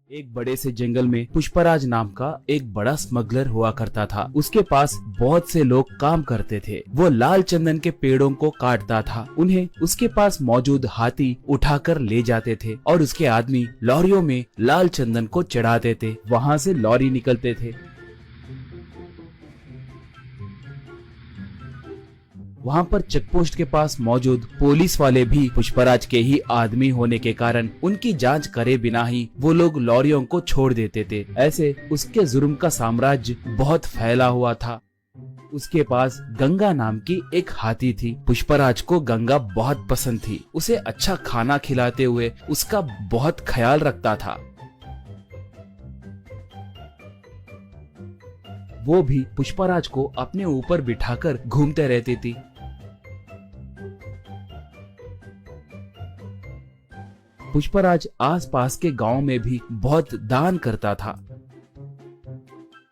एक बड़े से जंगल में पुष्पराज नाम का एक बड़ा स्मगलर हुआ करता था। उसके पास बहुत से लोग काम करते थे। वो लाल चंदन के पेड़ों को काटता था। उन्हें उसके पास मौजूद हाथी उठाकर ले जाते थे और उसके आदमी लॉरियों में लाल चंदन को चढ़ाते थे। वहाँ से लॉरी निकलते थे। वहाँ पर चेकपोस्ट के पास मौजूद पुलिस वाले भी पुष्पराज के ही आदमी होने के कारण उनकी जांच करे बिना ही वो लोग लॉरियों को छोड़ देते थे। ऐसे उसके जुर्म का साम्राज्य बहुत फैला हुआ था। उसके पास गंगा नाम की एक हाथी थी। पुष्पराज को गंगा बहुत पसंद थी। उसे अच्छा खाना खिलाते हुए उसका बहुत ख्याल रखता था। वो भी पुष्पराज को अपने ऊपर बिठाकर घूमते रहती थी। पुष्पराज आसपास के गांव में भी बहुत दान करता था।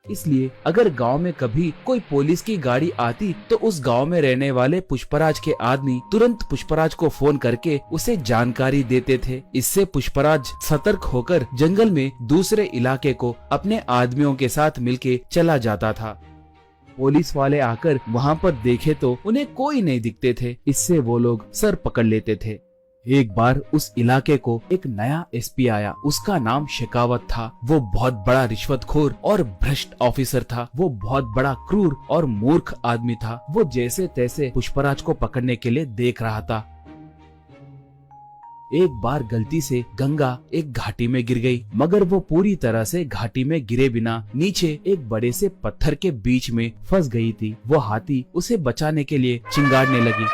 इसलिए अगर गांव में कभी कोई पुलिस की गाड़ी आती तो उस गांव में रहने वाले पुष्पराज के आदमी तुरंत पुष्पराज को फोन करके उसे जानकारी देते थे। इससे पुष्पराज सतर्क होकर जंगल में दूसरे इलाके को अपने आदमियों के साथ मिलके चला जाता था। पुलिस वाले आकर वहां पर देखे तो उन्हें कोई नहीं दिखते थे। इससे वो लोग सर पकड़ लेते थे। एक बार उस इलाके को एक नया एसपी आया। उसका नाम शेखावत था। वो बहुत बड़ा रिश्वतखोर और भ्रष्ट ऑफिसर था। वो बहुत बड़ा क्रूर और मूर्ख आदमी था। वो जैसे तैसे पुष्पराज को पकड़ने के लिए देख रहा था। एक बार गलती से गंगा एक घाटी में गिर गई, मगर वो पूरी तरह से घाटी में गिरे बिना नीचे एक बड़े से पत्थर के बीच में फंस गई थी। वो हाथी उसे बचाने के लिए चिंगाड़ने लगी।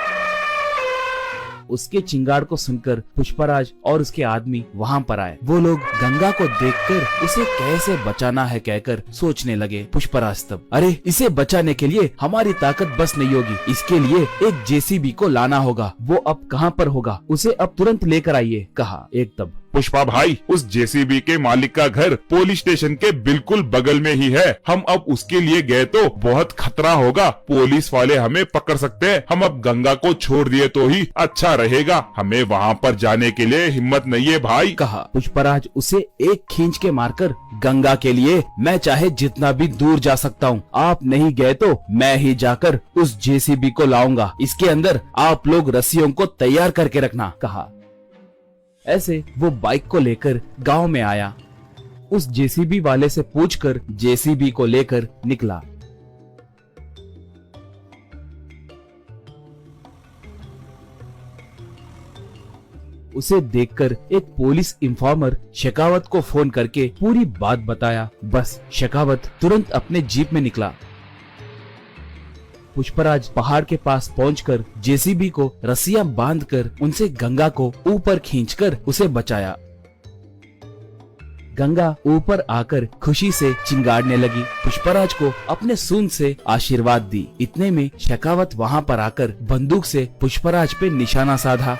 उसके चिंगाड़ को सुनकर पुष्पराज और उसके आदमी वहां पर आए। वो लोग गंगा को देखकर उसे कैसे बचाना है कहकर सोचने लगे। पुष्पराज तब, अरे इसे बचाने के लिए हमारी ताकत बस नहीं होगी। इसके लिए एक जेसीबी को लाना होगा। वो अब कहाँ पर होगा? उसे अब तुरंत लेकर आइए, कहा। एक तब, पुष्पा भाई, उस जेसीबी के मालिक का घर पुलिस स्टेशन के बिल्कुल बगल में ही है। हम अब उसके लिए गए तो बहुत खतरा होगा। पुलिस वाले हमें पकड़ सकते हैं। हम अब गंगा को छोड़ दिए तो ही अच्छा रहेगा। हमें वहाँ पर जाने के लिए हिम्मत नहीं है भाई, कहा। पुष्पराज उसे एक खींच के मारकर, गंगा के लिए मैं चाहे जितना भी दूर जा सकता हूँ। आप नहीं गए तो मैं ही जाकर उस जेसीबी को लाऊंगा। इसके अंदर आप लोग रस्सियों को तैयार करके रखना, कहा। ऐसे वो बाइक को लेकर गांव में आया। उस जेसीबी वाले से पूछकर जेसीबी को लेकर निकला। उसे देखकर एक पुलिस इन्फॉर्मर शेखावत को फोन करके पूरी बात बताया। बस शेखावत तुरंत अपने जीप में निकला। पुष्पराज पहाड़ के पास पहुंचकर जेसीबी को रस्सियां बांधकर उनसे गंगा को ऊपर खींचकर उसे बचाया। गंगा ऊपर आकर खुशी से चिंगाड़ने लगी। पुष्पराज को अपने सूंड से आशीर्वाद दी। इतने में शेखावत वहां पर आकर बंदूक से पुष्पराज पे निशाना साधा।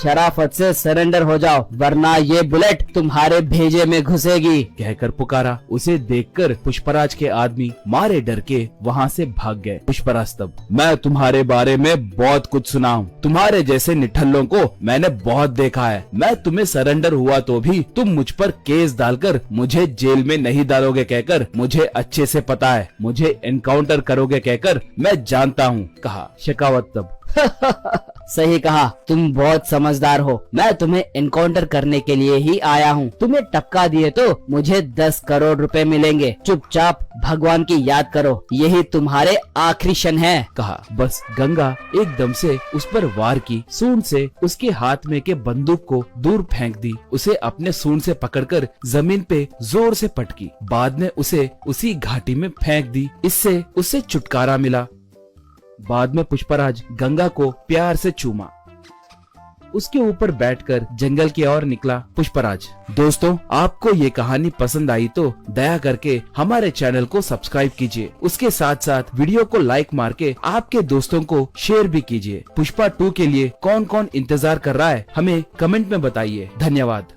शराफत से सरेंडर हो जाओ, वरना ये बुलेट तुम्हारे भेजे में घुसेगी, कहकर पुकारा। उसे देखकर पुष्पराज के आदमी मारे डर के वहाँ से भाग गए। पुष्पराज तब, मैं तुम्हारे बारे में बहुत कुछ सुना हूँ। तुम्हारे जैसे निठल्लों को मैंने बहुत देखा है। मैं तुम्हें सरेंडर हुआ तो भी तुम मुझ पर केस डालकर मुझे जेल में नहीं डालोगे कहकर मुझे अच्छे से पता है। मुझे एनकाउंटर करोगे कहकर मैं जानता हूँ, कहा। शेखावत तब, सही कहा, तुम बहुत समझदार हो। मैं तुम्हें एनकाउंटर करने के लिए ही आया हूँ। तुम्हें टपका दिए तो मुझे 10 करोड़ रुपए मिलेंगे। चुपचाप भगवान की याद करो, यही तुम्हारे आखिरी क्षण है, कहा। बस गंगा एकदम से उस पर वार की। सूंड से उसके हाथ में के बंदूक को दूर फेंक दी। उसे अपने सूंड से पकड़कर जमीन पे जोर से पटकी। बाद में उसे उसी घाटी में फेंक दी। इससे उसे छुटकारा मिला। बाद में पुष्पराज गंगा को प्यार से चूमा। उसके ऊपर बैठकर जंगल की ओर निकला पुष्पराज। दोस्तों, आपको ये कहानी पसंद आई तो दया करके हमारे चैनल को सब्सक्राइब कीजिए। उसके साथ साथ वीडियो को लाइक मार के आपके दोस्तों को शेयर भी कीजिए। पुष्पा 2 के लिए कौन कौन इंतजार कर रहा है हमें कमेंट में बताइए। धन्यवाद।